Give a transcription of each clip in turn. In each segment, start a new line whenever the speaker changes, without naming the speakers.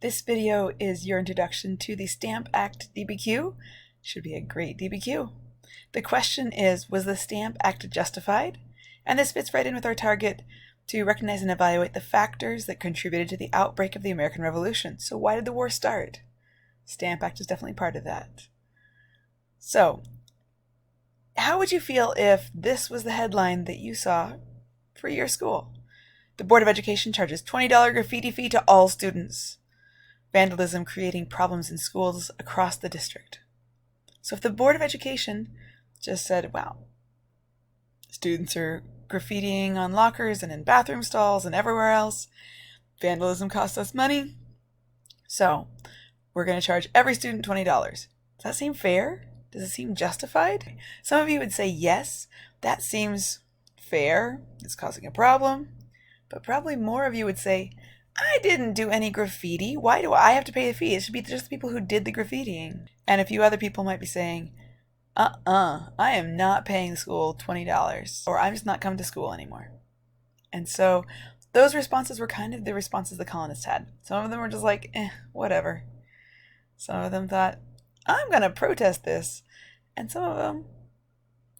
This video is your introduction to the Stamp Act DBQ. Should be a great DBQ. The question is, was the Stamp Act justified? And this fits right in with our target to recognize and evaluate the factors that contributed to the outbreak of the American Revolution. So why did the war start? Stamp Act is definitely part of that. So, how would you feel if this was the headline that you saw for your school? The Board of Education charges $20 graffiti fee to all students. Vandalism creating problems in schools across the district. So if the Board of Education just said, wow, students are graffitiing on lockers and in bathroom stalls and everywhere else, vandalism costs us money, so we're going to charge every student $20. Does that seem fair? Does it seem justified? Some of you would say yes, that seems fair, it's causing a problem, but probably more of you would say, I didn't do any graffiti. Why do I have to pay the fee? It should be just the people who did the graffitiing. And a few other people might be saying, I am not paying the school $20, or I'm just not coming to school anymore. And so those responses were kind of the responses the colonists had. Some of them were just like, whatever. Some of them thought, I'm going to protest this. And some of them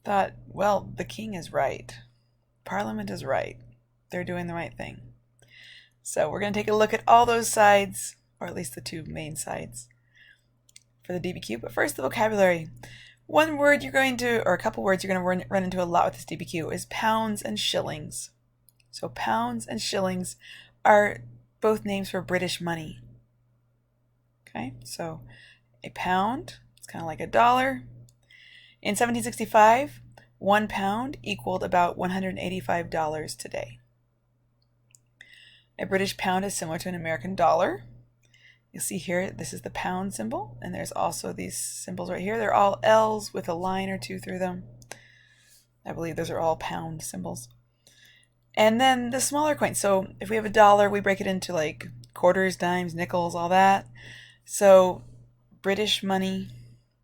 thought, well, the king is right. Parliament is right. They're doing the right thing. So we're going to take a look at all those sides, or at least the two main sides for the DBQ. But first, the vocabulary. One word you're going to, or a couple words you're going to run into a lot with this DBQ is pounds and shillings. So pounds and shillings are both names for British money. Okay, so a pound, it's kind of like a dollar. In 1765, 1 pound equaled about $185 today. A British pound is similar to an American dollar. You'll see here, this is the pound symbol, and there's also these symbols right here. They're all L's with a line or two through them. I believe those are all pound symbols. And then the smaller coins. So if we have a dollar, we break it into like quarters, dimes, nickels, all that. So British money,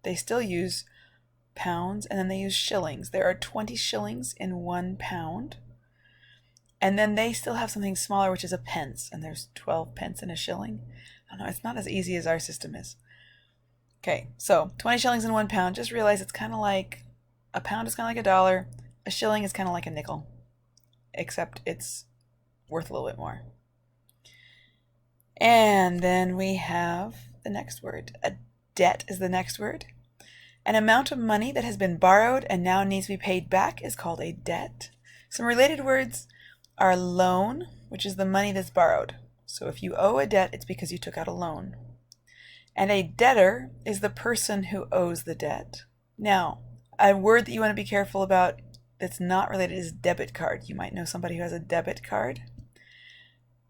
they still use pounds, and then they use shillings. There are 20 shillings in 1 pound. And then they still have something smaller, which is a pence. And there's 12 pence in a shilling. I don't know, it's not as easy as our system is. Okay, so 20 shillings in 1 pound. Just realize it's kind of like, a pound is kind of like a dollar. A shilling is kind of like a nickel. Except it's worth a little bit more. And then we have the next word. A debt is the next word. An amount of money that has been borrowed and now needs to be paid back is called a debt. Some related words are loan, which is the money that's borrowed. So if you owe a debt, it's because you took out a loan. And a debtor is the person who owes the debt. Now, a word that you want to be careful about that's not related is debit card. You might know somebody who has a debit card.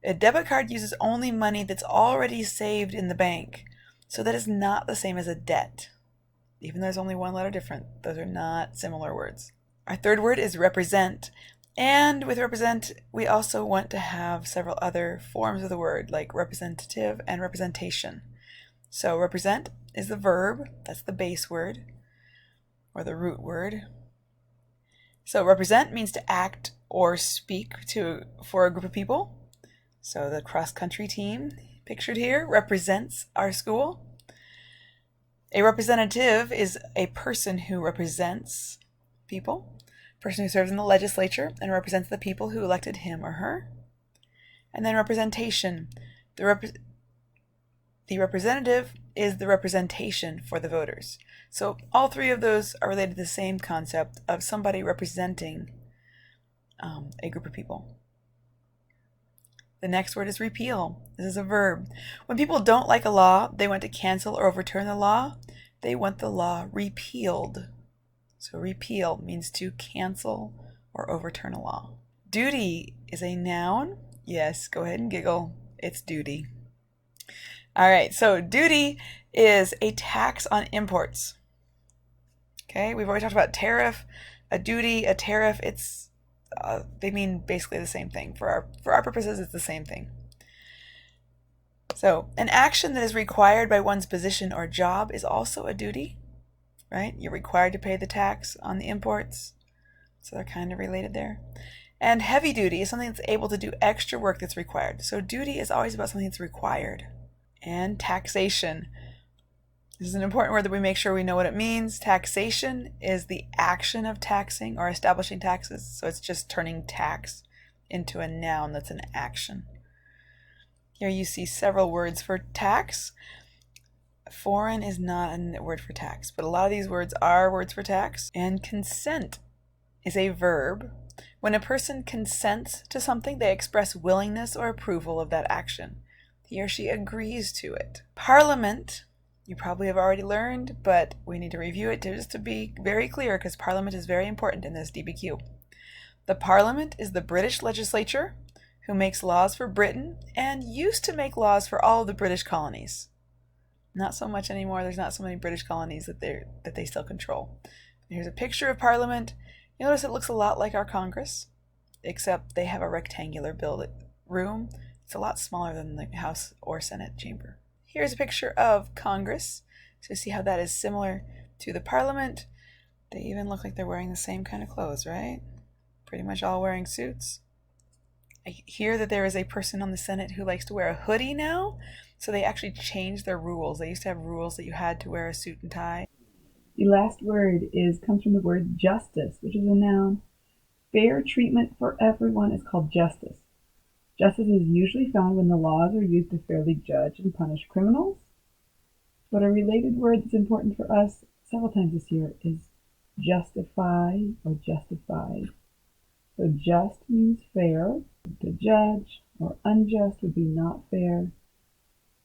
A debit card uses only money that's already saved in the bank. So that is not the same as a debt. Even though there's only one letter different, those are not similar words. Our third word is represent. And with represent, we also want to have several other forms of the word, like representative and representation. So represent is the verb, that's the base word, or the root word. So represent means to act or speak for a group of people. So the cross-country team, pictured here, represents our school. A representative is a person who represents people. Person who serves in the legislature and represents the people who elected him or her. And then representation. The representative is the representation for the voters. So all three of those are related to the same concept of somebody representing a group of people. The next word is repeal. This is a verb. When people don't like a law, they want to cancel or overturn the law. They want the law repealed. So repeal means to cancel or overturn a law. Duty is a noun. Yes, go ahead and giggle. It's duty. All right, so duty is a tax on imports. Okay, we've already talked about tariff, a duty, a tariff. They mean basically the same thing. For our purposes, it's the same thing. So an action that is required by one's position or job is also a duty. Right? You're required to pay the tax on the imports. So they're kind of related there. And heavy duty is something that's able to do extra work that's required. So duty is always about something that's required. And taxation. This is an important word that we make sure we know what it means. Taxation is the action of taxing or establishing taxes. So it's just turning tax into a noun that's an action. Here you see several words for tax. Foreign is not a word for tax, but a lot of these words are words for tax. And consent is a verb. When a person consents to something, they express willingness or approval of that action. He or she agrees to it. Parliament, you probably have already learned, but we need to review it just to be very clear because Parliament is very important in this DBQ. The Parliament is the British legislature who makes laws for Britain and used to make laws for all of the British colonies. Not so much anymore. There's not so many British colonies that they still control. Here's a picture of Parliament. You notice it looks a lot like our Congress, except they have a rectangular room. It's a lot smaller than the House or Senate chamber. Here's a picture of Congress. So see how that is similar to the Parliament. They even look like they're wearing the same kind of clothes, right? Pretty much all wearing suits. I hear that there is a person on the Senate who likes to wear a hoodie now. So they actually changed their rules. They used to have rules that you had to wear a suit and tie. The last word comes from the word justice, which is a noun. Fair treatment for everyone is called justice. Justice is usually found when the laws are used to fairly judge and punish criminals. But a related word that's important for us several times this year is justify or justified. So just means fair. To judge or unjust would be not fair.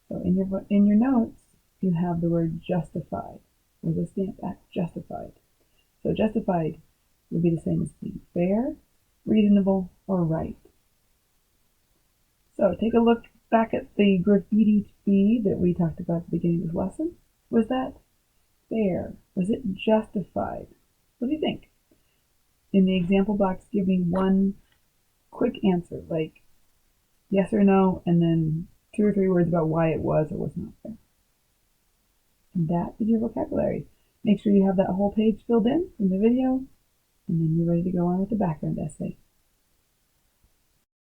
So in your notes, you have the word justified, or the Stamp Act justified. So justified would be the same as being fair, reasonable, or right. So take a look back at the graffiti fee that we talked about at the beginning of this lesson. Was that fair? Was it justified? What do you think? In the example box, give me one quick answer, like yes or no, and then 2 or 3 words about why it was or was not fair. And that is your vocabulary. Make sure you have that whole page filled in from the video, and then you're ready to go on with the background essay.